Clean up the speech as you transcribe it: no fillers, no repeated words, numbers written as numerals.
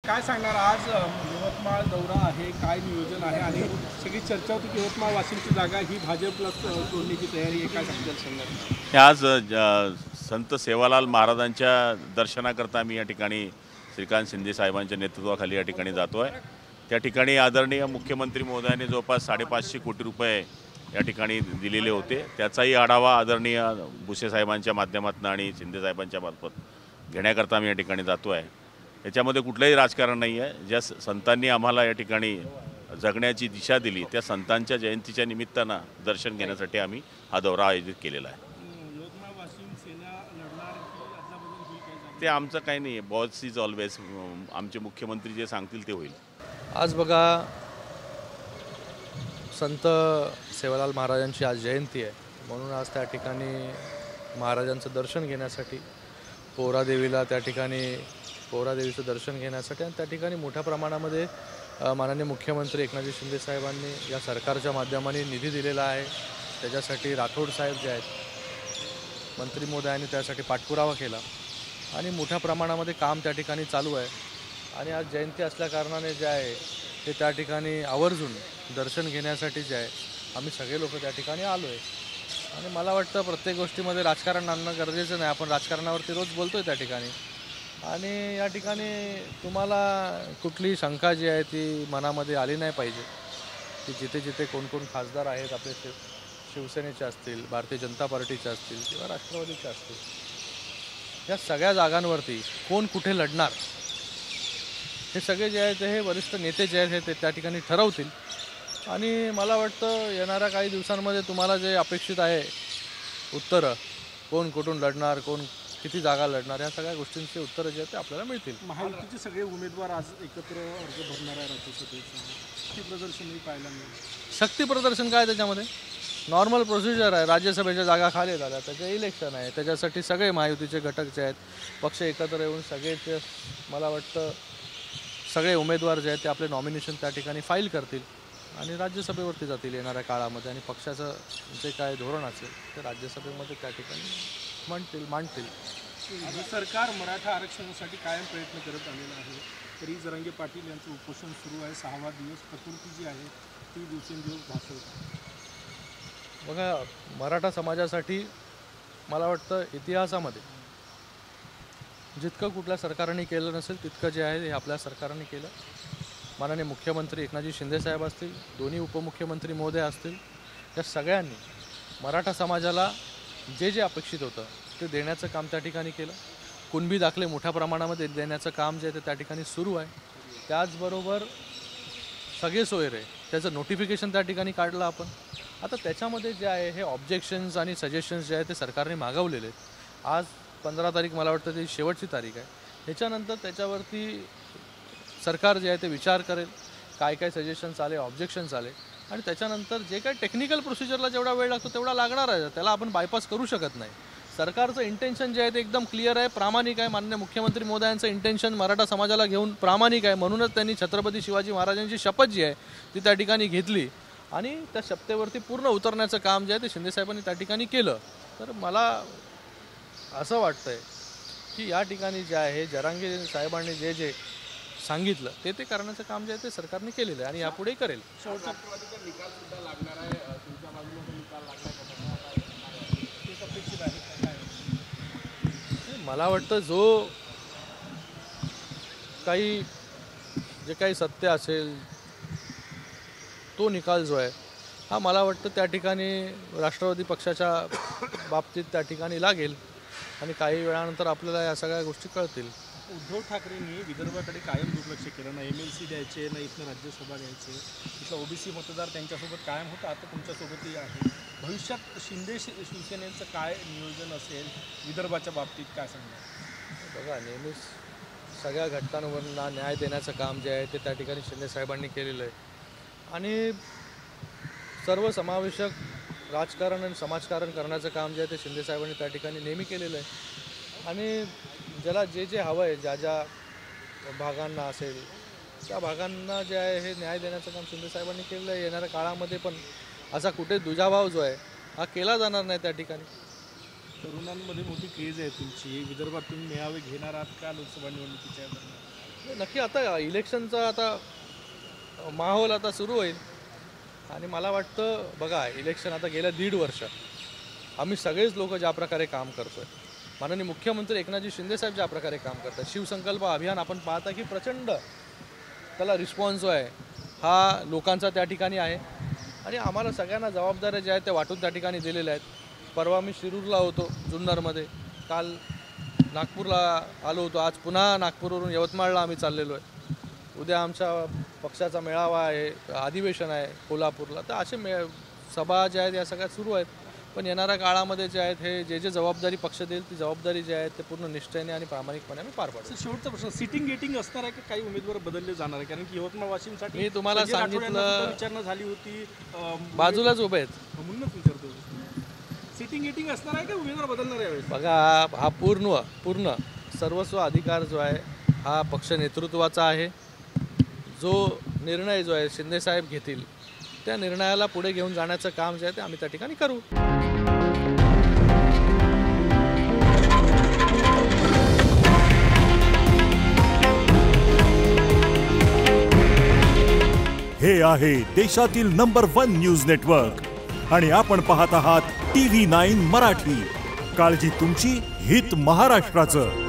काय सांगणार आज यवतमाळ दौरा आहे, काय नियोजन आहे आणि सगळी चर्चा होती की यवतमाळ वाशिमची जागा ही भाजपला सोडण्याची तयारी आहे, काय सांगणार? आज संत सेवालाल महाराजांच्या दर्शनाकरता मी या ठिकाणी श्रीकांत शिंदे साहेबांच्या नेतृत्वाखाली या ठिकाणी जातो आहे। त्या ठिकाणी आदरणीय मुख्यमंत्री महोदयांनी जवळपास 550 कोटी रुपये या ठिकाणी दिलेले होते। त्याचाही आढावा आदरणीय भुसे साहेबांच्या माध्यमातून आणि शिंदे साहेबांच्या मार्फत घेण्याकरता मी या ठिकाणी जातो आहे। याच्यामध्ये कुठलंही राजकारण नाही आहे। ज्या संतांनी आम्हाला या ठिकाणी जगण्याची दिशा दिली त्या संतांच्या जयंतीच्या निमित्तानं दर्शन घेण्यासाठी आम्ही हा दौरा आयोजित केलेला आहे। ते आमचं काही नाही आहे, बॉस इज ऑलवेज, आमचे मुख्यमंत्री जे सांगतील ते होईल। आज बघा संत सेवालाल महाराजांची आज जयंती आहे, म्हणून आज त्या ठिकाणी महाराजांचं दर्शन घेण्यासाठी पोहरादेवीला त्या ठिकाणी पोहरादेवीचं दर्शन घेण्यासाठी आणि त्या ठिकाणी मोठ्या प्रमाणामध्ये माननीय मुख्यमंत्री एकनाथजी शिंदे साहेबांनी या सरकारच्या माध्यमाने निधी दिलेला आहे। त्याच्यासाठी राठोड साहेब जे आहेत मंत्री महोदयांनी त्यासाठी पाठपुरावा केला आणि मोठ्या प्रमाणामध्ये काम त्या ठिकाणी चालू आहे। आणि आज जयंती असल्याकारणाने जे आहे ते त्या ठिकाणी आवर्जून दर्शन घेण्यासाठी जे आहे आम्ही सगळे लोक त्या ठिकाणी आलो आहे। आणि मला वाटतं प्रत्येक गोष्टीमध्ये राजकारण आणणं गरजेचं नाही, आपण राजकारणावरती रोज बोलतो आहे त्या ठिकाणी। आणि या ठिकाणी तुम्हाला कुठली शंका जी आहे ती मनामध्ये आली नाही पाहिजे की जिथे जिथे कोण कोण खासदार आहेत आपले शिवसेनेचे असतील, भारतीय जनता पार्टीचे असतील किंवा राष्ट्रवादीचे असतील, या सगळ्या जागांवरती कोण कुठे लढणार हे सगळे जे आहेत हे वरिष्ठ नेते जे आहेत ते त्या ठिकाणी ठरवतील। आणि मला वाटतं येणाऱ्या काही दिवसांमध्ये तुम्हाला जे अपेक्षित आहे उत्तरं, कोण कुठून लढणार, कोण किती जागा लढणार, या सगळ्या गोष्टींची उत्तरं जे आहेत ते आपल्याला मिळतील। महायुतीचे सगळे उमेदवार आज एकत्र अर्ज भरणार आहे राज्यसभेचं, शक्ती प्रदर्शनही पाहायला मिळेल। शक्ती प्रदर्शन काय त्याच्यामध्ये नॉर्मल प्रोसिजर आहे, राज्यसभेच्या जागा खाली झाल्या, त्याचे इलेक्शन आहे, त्याच्यासाठी सगळे महायुतीचे घटक जे आहेत पक्ष एकत्र येऊन सगळेच मला वाटतं सगळे उमेदवार जे आहेत ते आपले नॉमिनेशन त्या ठिकाणी फाईल करतील आणि राज्यसभेवरती जातील येणाऱ्या काळामध्ये। आणि पक्षाचं जे काय धोरण असेल ते राज्यसभेमध्ये त्या ठिकाणी मांडतील। सरकार मराठा आरक्षणासाठी कायम प्रयत्न करत आलेला आहे, तरी जरांगे पाटील यांचं उपोषण सुरू आहे, 6वा दिवस प्रकृती जी आहे ती दिवसेंदिवस भासवते। बघा मराठा समाजासाठी मला वाटतं इतिहासामध्ये जितकं कुठल्या सरकारने केलं नसेल तितकं जे आहे हे आपल्या सरकारने केलं। माननीय मुख्यमंत्री एकनाथजी शिंदे साहेब असतील, दोन्ही उपमुख्यमंत्री महोदय असतील, या सगळ्यांनी मराठा समाजाला जे जे अपेक्षित होतं ते देण्याचं काम त्या ठिकाणी केलं। कुणबी दाखले मोठ्या प्रमाणामध्ये देण्याचं काम जे आहे ते त्या ठिकाणी सुरू आहे। त्याचबरोबर सगळे सोयरे त्याचं नोटिफिकेशन त्या ठिकाणी काढलं आपण। आता त्याच्यामध्ये जे आहे हे ऑब्जेक्शन्स आणि सजेशन्स जे आहे ते सरकारने मागवलेले आहेत। आज 15 तारीख मला वाटतं ती शेवटची तारीख आहे। त्याच्यानंतर त्याच्यावरती सरकार जे आहे ते विचार करेल, काय काय सजेशन्स आले, ऑब्जेक्शन्स आले, आणि त्याच्यानंतर जे काय टेक्निकल प्रोसिजरला जेवढा वेळ लागतो तेवढा लागणार आहे, त्याला आपण बायपास करू शकत नाही। सरकारचं इंटेन्शन जे आहे ते एकदम क्लिअर आहे, प्रामाणिक आहे। माननीय मुख्यमंत्री महोदयांचं इंटेन्शन मराठा समाजाला घेऊन प्रामाणिक आहे, म्हणूनच त्यांनी छत्रपती शिवाजी महाराजांची शपथ जी आहे ती त्या ठिकाणी घेतली आणि त्या शपथेवरती पूर्ण उतरण्याचं काम जे आहे ते शिंदेसाहेबांनी त्या ठिकाणी केलं। तर मला असं वाटतंय की या ठिकाणी जे आहे जरांगे साहेबांनी जे जे सांगितलं ते ते करण्याचं काम जे आहे ते सरकारने केलेलं आहे आणि यापुढेही करेल। मला वाटतं जे काही सत्य असेल तो निकाल जो आहे हा मला वाटतं त्या ठिकाणी राष्ट्रवादी पक्षाच्या बाबतीत त्या ठिकाणी लागेल आणि काही वेळानंतर आपल्याला या सगळ्या गोष्टी कळतील। उद्धव ठाकरेंनी विदर्भाकडे कायम दुर्लक्ष केलं, ना MLC द्यायचे, ना इथनं राज्यसभा द्यायचे, इथला OBC मतदार त्यांच्यासोबत कायम होता, आता तुमच्यासोबतही आहे। भविष्यात शिवसेनेचं काय नियोजन असेल विदर्भाच्या बाबतीत, काय सांगणार? बघा नेहमीच सगळ्या घटकांवरना न्याय देण्याचं काम जे आहे ते त्या ठिकाणी शिंदे साहेबांनी केलेलं आहे आणि सर्वसमावेशक राजकारण आणि समाजकारण करण्याचं काम जे आहे ते शिंदे साहेबांनी त्या ठिकाणी नेहमी केलेलं आहे। आणि ज्याला जे जे हवं आहे, ज्या ज्या भागांना असेल त्या भागांना जे आहे हे न्याय देण्याचं काम शिंदे साहेबांनी केलेलं आहे। येणाऱ्या काळामध्ये पण असा कुठे दुजाभाव जो आहे हा केला जाणार नाही त्या ठिकाणी। तरुणांमध्ये मोठी क्रेज आहे तुमची, विदर्भात तुम्ही मेळावे घेणार आहात का लोकसभा निवडणुकीच्या? नक्की आता इलेक्शनचा आता माहोल आता सुरू होईल आणि मला वाटतं बघा इलेक्शन आता गेल्या 1.5 वर्ष आम्ही सगळेच लोक ज्या प्रकारे काम करतोय, माननीय मुख्यमंत्री एकनाथजी शिंदेसाहेब ज्या प्रकारे काम करतात, शिवसंकल्प अभियान आपण पाहता की प्रचंड त्याला रिस्पॉन्स जो आहे हा लोकांचा त्या ठिकाणी आहे आणि आम्हाला सगळ्यांना जबाबदाऱ्या ज्या आहेत त्या वाटून त्या ठिकाणी दिलेल्या आहेत. परवा मी शिरूरला होतो, जुन्नरमध्ये, काल नागपूरला आलो होतो, आज पुन्हा नागपूरवरून यवतमाळला आम्ही चाललेलो आहे. उद्या आमच्या पक्षाचा मेळावा आहे, अधिवेशन आहे कोल्हापूरला. तर असे सभा ज्या आहेत या सगळ्या सुरू आहेत. पण येणाऱ्या काळामध्ये जे आहेत हे जे जबाबदारी पक्ष देईल ती जबाबदारी जी आहे ते पूर्ण निष्ठेने आणि प्रामाणिकपणे आम्ही पार पाडू. शेवटचा प्रश्न, सिटिंग गेटिंग असणार आहे की काही उमेदवार बदलले जाणार आहे? कारण की यवतमाळ वाशिमसाठी मी तुम्हाला सांगितलं विचारणा झाली होती, बाजूलाच उभे आहेत. म्हणूनच विचारतो, सिटिंग गेटिंग असणार आहे का उमेदवार बदलणार आहे? बघा हा पूर्ण सर्वस्व अधिकार जो आहे हा पक्ष नेतृत्वाचा आहे. जो निर्णय जो आहे शिंदेसाहेब घेतील त्या निर्णयाला पुढे घेऊन जाण्याचं काम जे आहे ते आम्ही त्या ठिकाणी करू. हे आहे देशातील नंबर 1 न्यूज नेटवर्क आणि आपण पाहत आहात TV9 मराठी. काळजी तुमची, हित महाराष्ट्राचं.